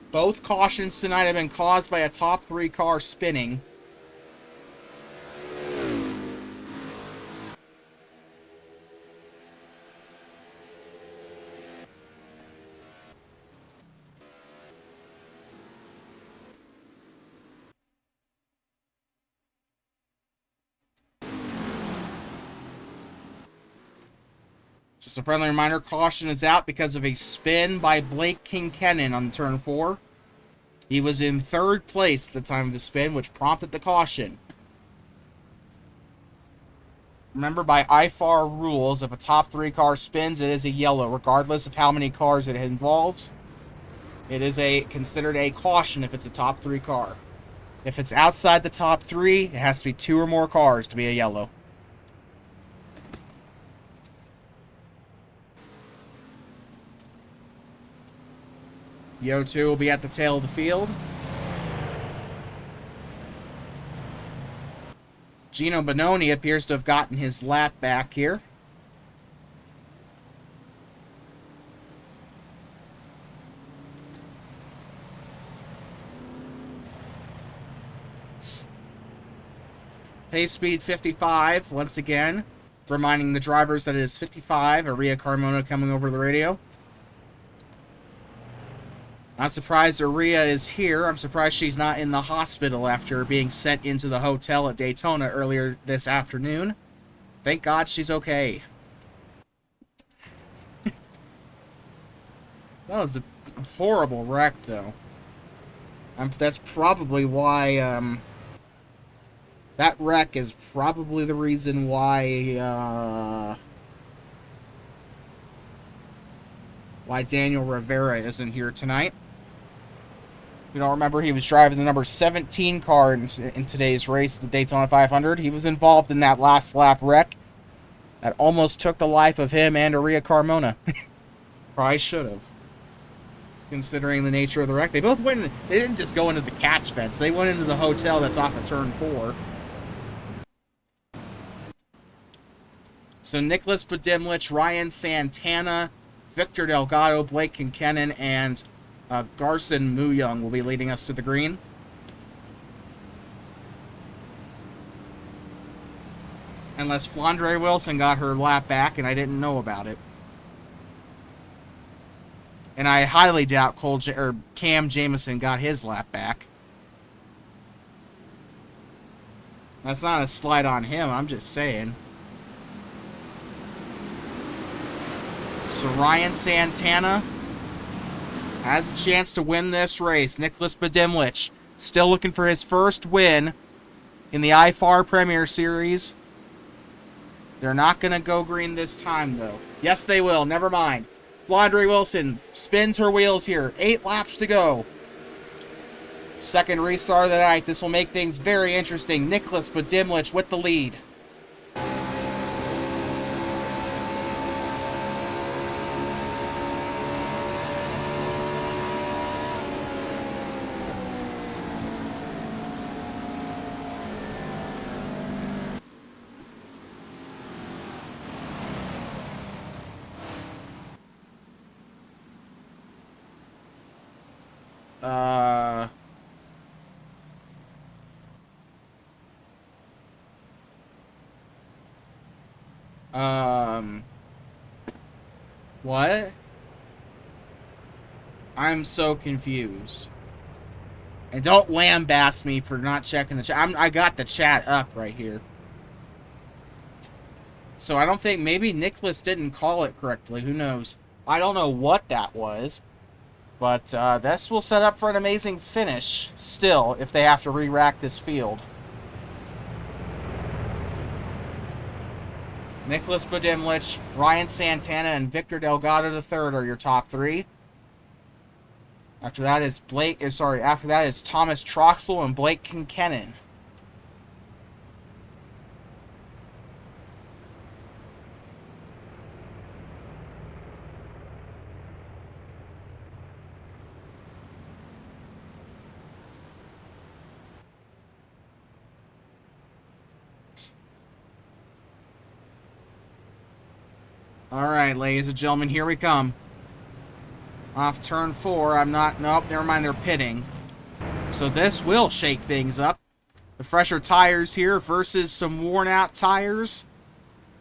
Both cautions tonight have been caused by a top 3 car spinning. Just a friendly reminder, caution is out because of a spin by Blake Kincannon on turn 4. He was in 3rd place at the time of the spin, which prompted the caution. Remember, by IFAR rules, if a top 3 car spins, it is a yellow, regardless of how many cars it involves. It is considered a caution if it's a top 3 car. If it's outside the top 3, it has to be 2 or more cars to be a yellow. Yo 2 will be at the tail of the field. Gino Bononi appears to have gotten his lap back here. Pace speed 55, once again. Reminding the drivers that it is 55. Aria Carmona coming over the radio. I'm surprised Aria is here. I'm surprised she's not in the hospital after being sent into the hotel at Daytona earlier this afternoon. Thank God she's okay. That was a horrible wreck, though. That's probably why, that wreck is probably the reason why Daniel Rivera isn't here tonight. You don't remember, he was driving the number 17 car in today's race at the Daytona 500. He was involved in that last lap wreck that almost took the life of him and Aria Carmona. Probably should have, considering the nature of the wreck. They both went in, they didn't just go into the catch fence. They went into the hotel that's off of turn 4. So Nicholas Budimlich, Ryan Santana, Victor Delgado, Blake Kincannon, and Garson Muyung will be leading us to the green. Unless Flandre Wilson got her lap back and I didn't know about it. And I highly doubt Cam Jamison got his lap back. That's not a slight on him, I'm just saying. So Ryan Santana has a chance to win this race. Nicholas Budimlich still looking for his first win in the IFAR Premier Series. They're not going to go green this time, though. Yes, they will. Never mind. Flandre Wilson spins her wheels here. 8 laps to go. Second restart of the night. This will make things very interesting. Nicholas Budimlich with the lead. Uh... Um... What? I'm so confused. And don't lambaste me for not checking the chat. I got the chat up right here. So I don't think... Maybe Nicholas didn't call it correctly. Who knows? I don't know what that was. But this will set up for an amazing finish still if they have to re-rack this field. Nicholas Budimlich, Ryan Santana, and Victor Delgado III are your top three. After that is after that is Thomas Troxel and Blake Kinkennon. Alright, ladies and gentlemen, here we come. Off turn 4, nope, never mind, they're pitting. So this will shake things up. The fresher tires here versus some worn out tires.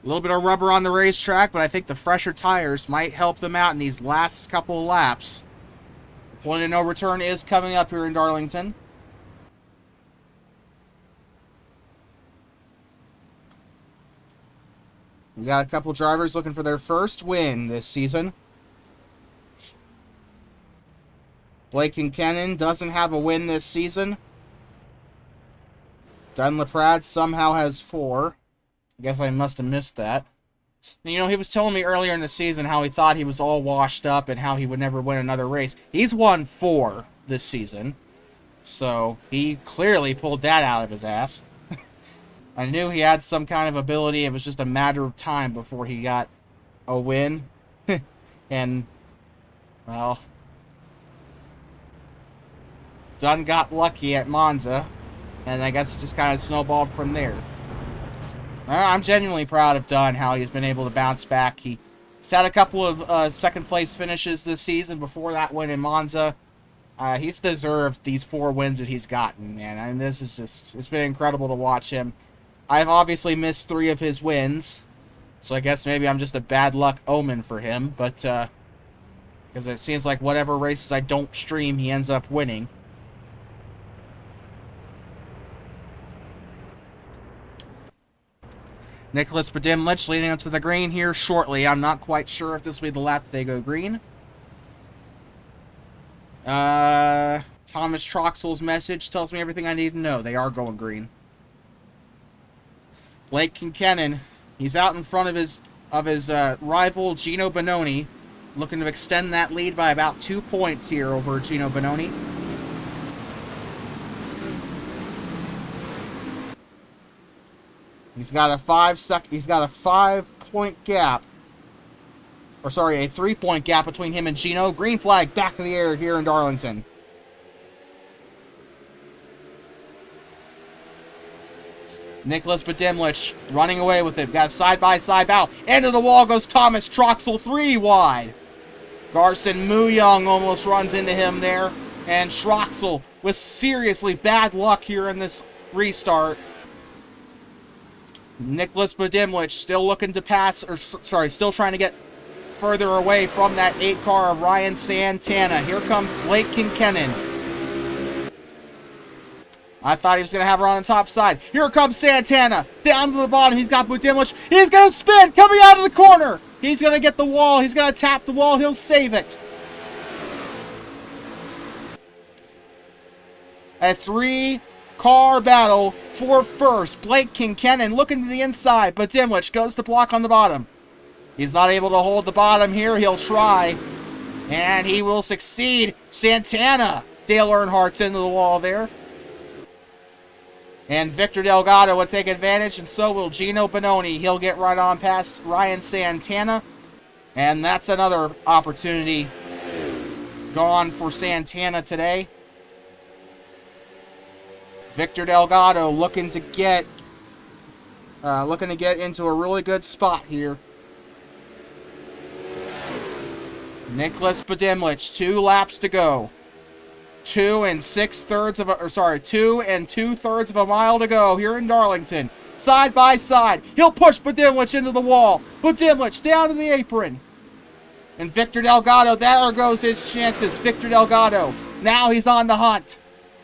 A little bit of rubber on the racetrack, but I think the fresher tires might help them out in these last couple of laps. The point of no return is coming up here in Darlington. We got a couple drivers looking for their first win this season. Blake Kinkennon doesn't have a win this season. Dunlaprad somehow has 4. I guess I must have missed that. You know, he was telling me earlier in the season how he thought he was all washed up and how he would never win another race. He's won 4 this season. So, he clearly pulled that out of his ass. I knew he had some kind of ability. It was just a matter of time before he got a win. And, well, Dunn got lucky at Monza. And I guess it just kind of snowballed from there. I'm genuinely proud of Dunn, how he's been able to bounce back. He's had a couple of second-place finishes this season before that win in Monza. He's deserved these 4 wins that he's gotten, man. I mean, this is just... It's been incredible to watch him. I've obviously missed 3 of his wins, so I guess maybe I'm just a bad luck omen for him, but, because it seems like whatever races I don't stream, he ends up winning. Nicholas Budimlich leading up to the green here shortly. I'm not quite sure if this will be the lap that they go green. Thomas Troxel's message tells me everything I need to know. They are going green. Blake Kinkennon, he's out in front of his rival Gino Bononi, looking to extend that lead by about 2 points here over Gino Bononi. He's got a 5-point gap. Or sorry, a 3-point gap between him and Gino. Green flag back in the air here in Darlington. Nicholas Budimlich running away with it. Got a side-by-side battle. Into the wall goes Thomas Troxel, 3 wide. Garson Muyoung almost runs into him there. And Troxel with seriously bad luck here in this restart. Nicholas Budimlich still looking to pass, or sorry, still trying to get further away from that 8 car of Ryan Santana. Here comes Blake Kinkennon. I thought he was going to have her on the top side. Here comes Santana. Down to the bottom. He's got Budimlich. He's going to spin. Coming out of the corner. He's going to get the wall. He's going to tap the wall. He'll save it. A 3-car battle for first. Blake Kinkennon looking to the inside. Budimlich goes to block on the bottom. He's not able to hold the bottom here. He'll try. And he will succeed. Santana. Dale Earnhardt's into the wall there. And Victor Delgado will take advantage, and so will Gino Bononi. He'll get right on past Ryan Santana. And that's another opportunity gone for Santana today. Victor Delgado looking to get into a really good spot here. Nicholas Budimlich, 2 laps to go. 2 2/3 of a mile to go here in Darlington. Side by side. He'll push Budimlich into the wall. Budimlich down to the apron. And Victor Delgado, there goes his chances. Victor Delgado, now he's on the hunt.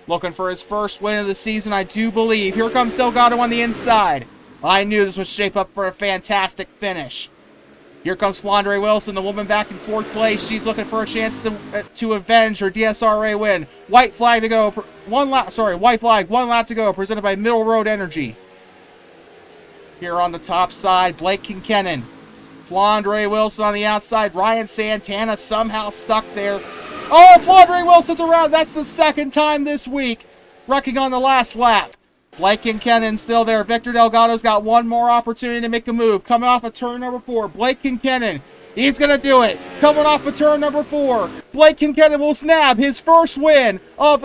Looking for his first win of the season, I do believe. Here comes Delgado on the inside. I knew this would shape up for a fantastic finish. Here comes Flandre Wilson, the woman back in fourth place. She's looking for a chance to avenge her DSRA win. White flag, one lap to go, presented by Middle Road Energy. Here on the top side, Blake Kincannon. Flandre Wilson on the outside. Ryan Santana somehow stuck there. Oh, Flandre Wilson's around. That's the second time this week. Wrecking on the last lap. Blake Kincannon still there. Victor Delgado's got one more opportunity to make a move. Coming off of turn number 4. Blake Kincannon. He's going to do it. Coming off of turn number 4. Blake Kincannon will snap his first win of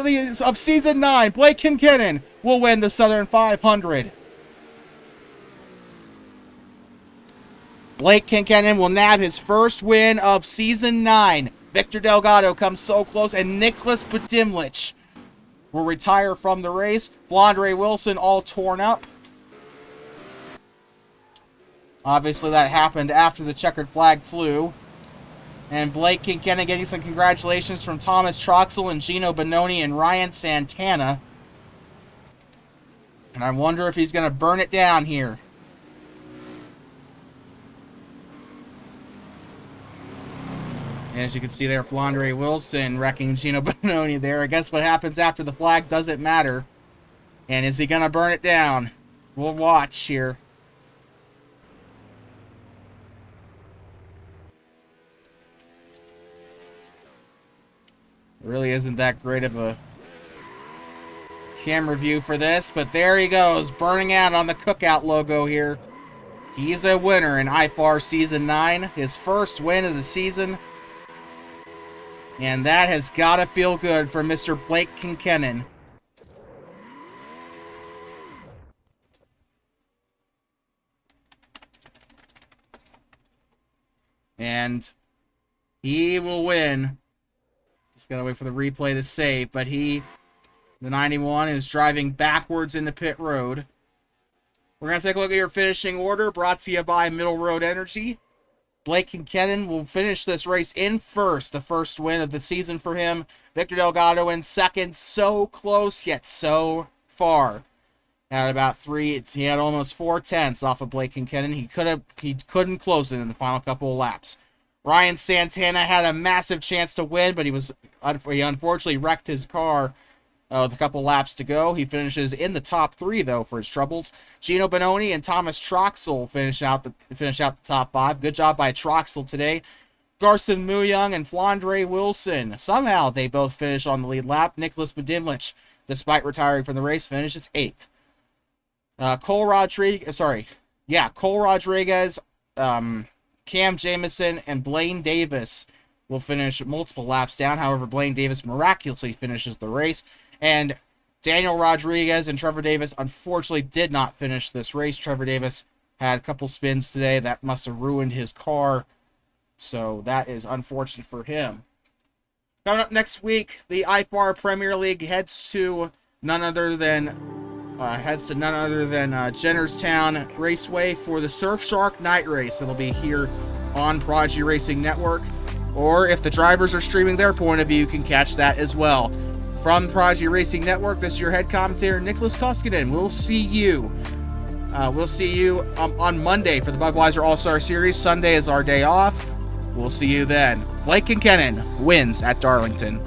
Season 9. Blake Kincannon will win the Southern 500. Blake Kincannon will nab his first win of Season 9. Victor Delgado comes so close, and Nicholas Budimlich will retire from the race. Flandre Wilson all torn up. Obviously, that happened after the checkered flag flew. And Blake Kincannon getting some congratulations from Thomas Troxel and Gino Bononi and Ryan Santana. And I wonder if he's going to burn it down here. As you can see there, Flandre Wilson wrecking Gino Bononi there. I guess what happens after the flag doesn't matter. And is he going to burn it down? We'll watch here. It really isn't that great of a camera view for this, but there he goes, burning out on the Cookout logo here. He's a winner in IFAR Season 9, his first win of the season. And that has got to feel good for Mr. Blake Kincannon. And he will win. Just got to wait for the replay to save. But the 91, is driving backwards into pit road. We're going to take a look at your finishing order, brought to you by Middle Road Energy. Blake Kincannon will finish this race in first, the first win of the season for him. Victor Delgado in second, so close yet so far. At about 3, he had almost 4/10 off of Blake Kincannon. He couldn't close it in the final couple of laps. Ryan Santana had a massive chance to win, but he unfortunately wrecked his car with a couple laps to go. He finishes in the top 3, though, for his troubles. Gino Bononi and Thomas Troxel finish out the top 5. Good job by Troxel today. Garson Muyang and Flandre Wilson. Somehow they both finish on the lead lap. Nicholas Budimlich, despite retiring from the race, finishes 8th. Cole Rodriguez, Cam Jamison, and Blaine Davis will finish multiple laps down. However, Blaine Davis miraculously finishes the race. And Daniel Rodriguez and Trevor Davis unfortunately did not finish this race. Trevor Davis had a couple spins today that must have ruined his car. So that is unfortunate for him. Coming up next week, the IFAR Premier League heads to none other than Jennerstown Raceway for the Surfshark Night Race. It'll be here on Prodigy Racing Network. Or if the drivers are streaming their point of view, you can catch that as well. From Prodigy Racing Network, this is your head commentator, Nicholas Koskinen. We'll see you on Monday for the Budweiser All-Star Series. Sunday is our day off. We'll see you then. Blake Kincannon wins at Darlington.